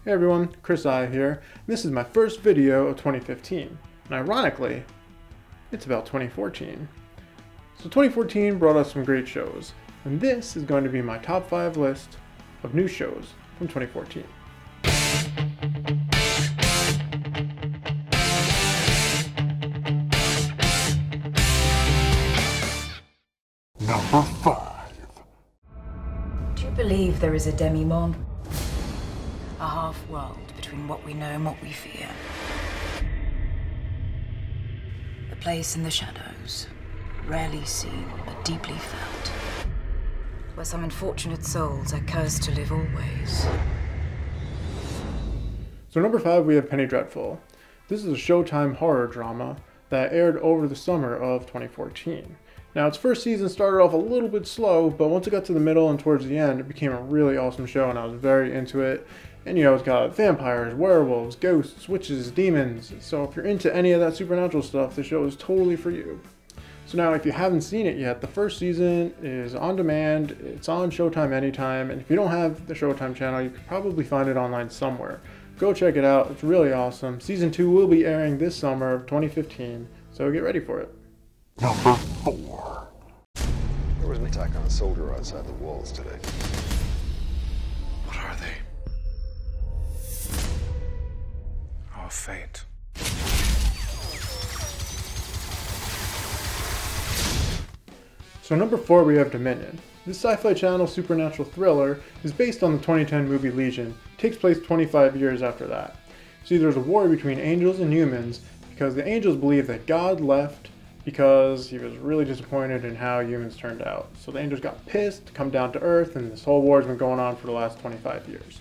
Hey everyone, Chris I here. This is my first video of 2015, and ironically, it's about 2014. So 2014 brought us some great shows, and this is going to be my top 5 list of new shows from 2014. Number 5. Do you believe there is a demi-monde? A half-world between what we know and what we fear. A place in the shadows, rarely seen but deeply felt. Where some unfortunate souls are cursed to live always. So number 5 we have Penny Dreadful. This is a Showtime horror drama that aired over the summer of 2014. Now its first season started off a little bit slow, but once it got to the middle and towards the end, it became a really awesome show and I was very into it. And you know, it's got vampires, werewolves, ghosts, witches, demons. So if you're into any of that supernatural stuff, the show is totally for you. So now if you haven't seen it yet, the first season is on demand, it's on Showtime anytime, and if you don't have the Showtime channel, you could probably find it online somewhere. Go check it out, it's really awesome. Season 2 will be airing this summer of 2015, so get ready for it. Number 4. There was an attack on a soldier outside the walls today. What are they? Our fate. So number 4 we have Dominion. This Sci-Fi Channel supernatural thriller is based on the 2010 movie Legion. It takes place 25 years after that. See, there's a war between angels and humans because the angels believe that God left because he was really disappointed in how humans turned out. So the angels got pissed, come down to Earth, and this whole war has been going on for the last 25 years.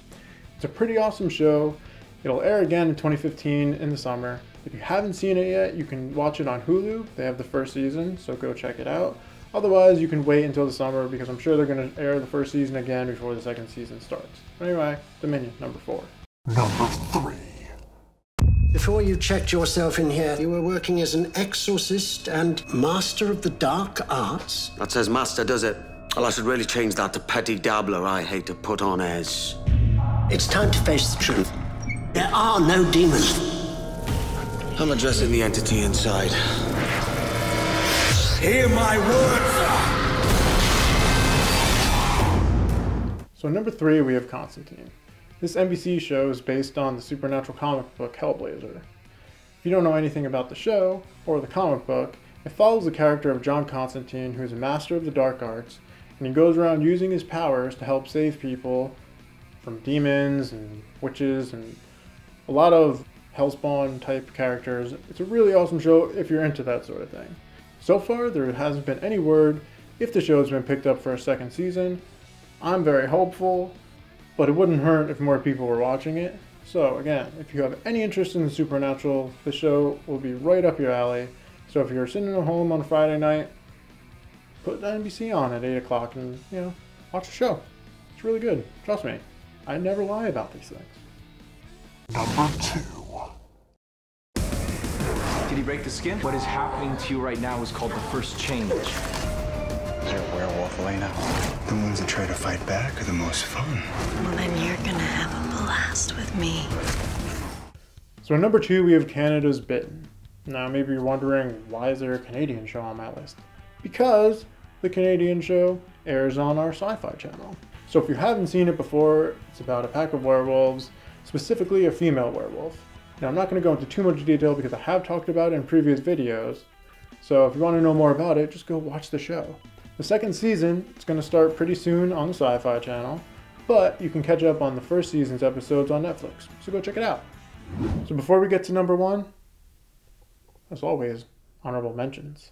It's a pretty awesome show. It'll air again in 2015 in the summer. If you haven't seen it yet, you can watch it on Hulu. They have the first season, so go check it out. Otherwise, you can wait until the summer because I'm sure they're going to air the first season again before the second season starts. Anyway, Dominion, number 4. Number 3. Before you checked yourself in here, you were working as an exorcist and master of the dark arts? That says master, does it? Well, I should really change that to petit dabbler. I hate to put on airs. It's time to face the truth. There are no demons. I'm addressing the entity inside. Hear my words! So number 3, we have Constantine. This NBC show is based on the supernatural comic book Hellblazer. If you don't know anything about the show, or the comic book, it follows the character of John Constantine, who is a master of the dark arts, and he goes around using his powers to help save people from demons and witches and a lot of Hellspawn type characters. It's a really awesome show if you're into that sort of thing. So far, there hasn't been any word if the show has been picked up for a second season. I'm very hopeful, but it wouldn't hurt if more people were watching it. So again, if you have any interest in the supernatural, the show will be right up your alley. So if you're sitting at home on a Friday night, put the NBC on at 8 o'clock and, you know, watch the show. It's really good. Trust me. I never lie about these things. Number 2. Did he break the skin? What is happening to you right now is called the first change. You're a werewolf, Elena. The ones that try to fight back are the most fun. Well, then you're gonna have a blast with me. So at number 2, we have Canada's Bitten. Now maybe you're wondering, why is there a Canadian show on my list? Because the Canadian show airs on our Sci-Fi Channel. So if you haven't seen it before, it's about a pack of werewolves, specifically a female werewolf. Now I'm not going to go into too much detail because I have talked about it in previous videos. So if you want to know more about it, just go watch the show. The second season is going to start pretty soon on the Sci-Fi Channel, but you can catch up on the first season's episodes on Netflix, so go check it out. So before we get to number 1, as always, honorable mentions.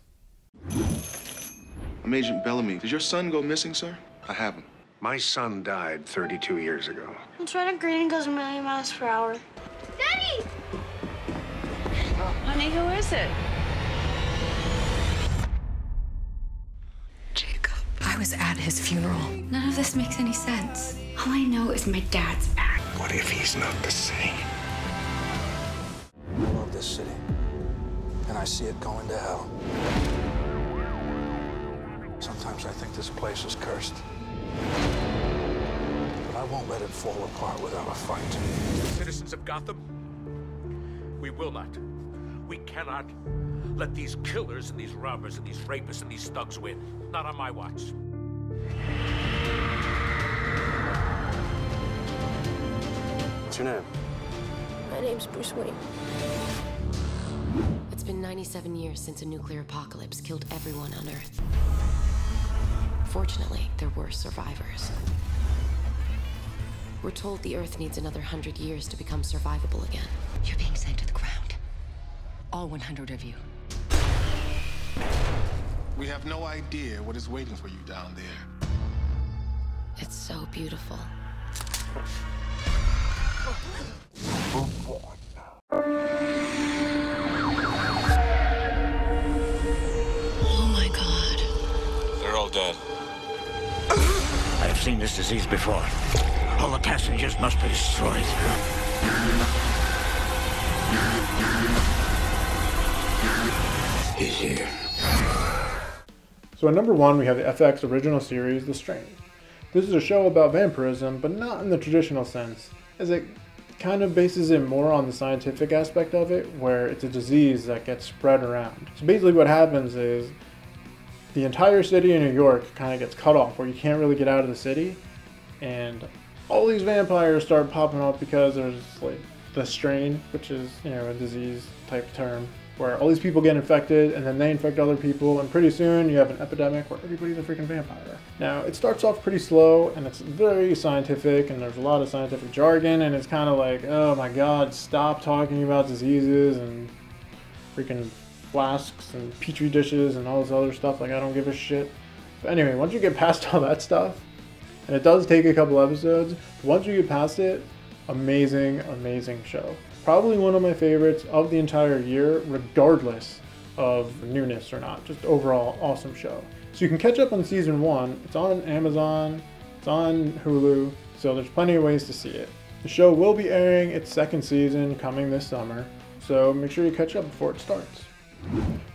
I'm Agent Bellamy. Did your son go missing, sir? I haven't. My son died 32 years ago. I'm trying to green goes a million miles per hour. Daddy! Honey, who is it? Jacob. I was at his funeral. None of this makes any sense. All I know is my dad's back. What if he's not the same? I love this city, and I see it going to hell. Sometimes I think this place is cursed. But I won't let it fall apart without a fight. Citizens of Gotham, we will not. We cannot let these killers and these robbers and these rapists and these thugs win. Not on my watch. What's your name? My name's Bruce Wayne. It's been 97 years since a nuclear apocalypse killed everyone on Earth. Fortunately, there were survivors. We're told the Earth needs another 100 years to become survivable again. You're being sent to the ground. All 100 of you. We have no idea what is waiting for you down there. It's so beautiful. Oh my God. They're all dead. I have seen this disease before. All the passengers must be destroyed. He's here. So at number 1, we have the FX original series, The Strain. This is a show about vampirism, but not in the traditional sense, as it kind of bases it more on the scientific aspect of it, where it's a disease that gets spread around. So basically what happens is the entire city of New York kind of gets cut off, where you can't really get out of the city, and all these vampires start popping up because there's like the strain, which is, you know, a disease type term, where all these people get infected and then they infect other people, and pretty soon you have an epidemic where everybody's a freaking vampire. Now, it starts off pretty slow and it's very scientific and there's a lot of scientific jargon, and it's kind of like, oh my god, stop talking about diseases and freaking flasks and petri dishes and all this other stuff, like I don't give a shit. But anyway, once you get past all that stuff, and it does take a couple episodes, but once you get past it, amazing, amazing show. Probably one of my favorites of the entire year, regardless of newness or not. Just overall awesome show. So you can catch up on season 1. It's on Amazon, it's on Hulu, so there's plenty of ways to see it. The show will be airing its 2nd season coming this summer, so make sure you catch up before it starts.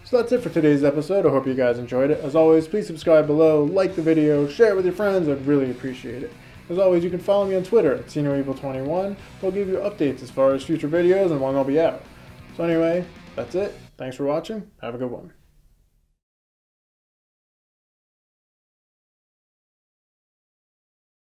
So that's it for today's episode. I hope you guys enjoyed it. As always, please subscribe below, like the video, share it with your friends. I'd really appreciate it. As always, you can follow me on Twitter at SeeNoEvil21. We'll give you updates as far as future videos and when they'll be out. So anyway, that's it. Thanks for watching. Have a good one.